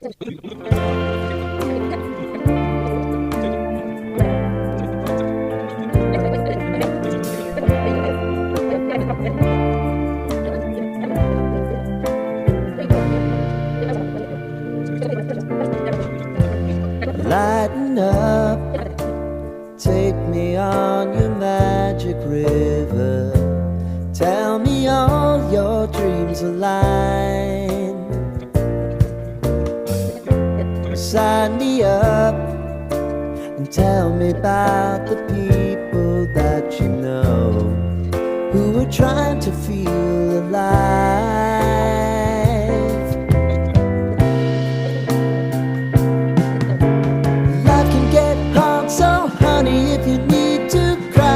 Lighten up, take me on your magic river. Tell me all your dreams align. Sign me up and tell me about the people that you know who are trying to feel alive. Life can get hard, so honey, if you need to cry,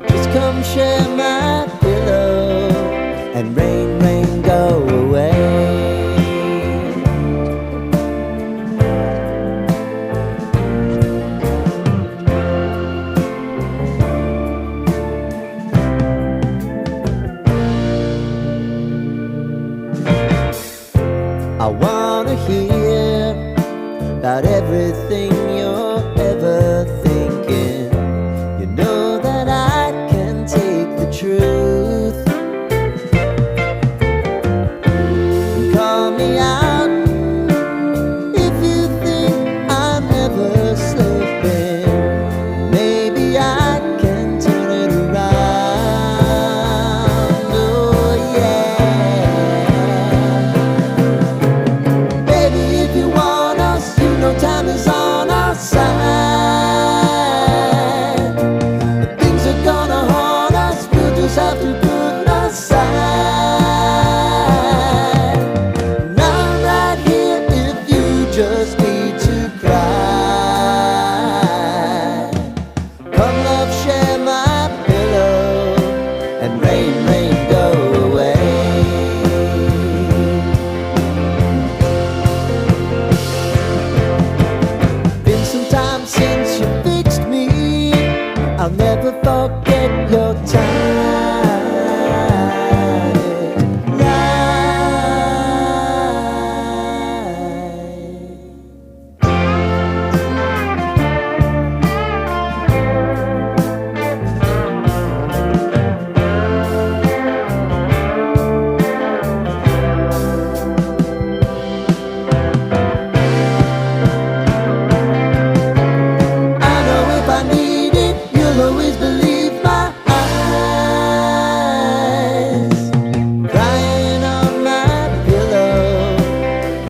just come share my pillow and rain, rain, go away. I wanna hear about everything you're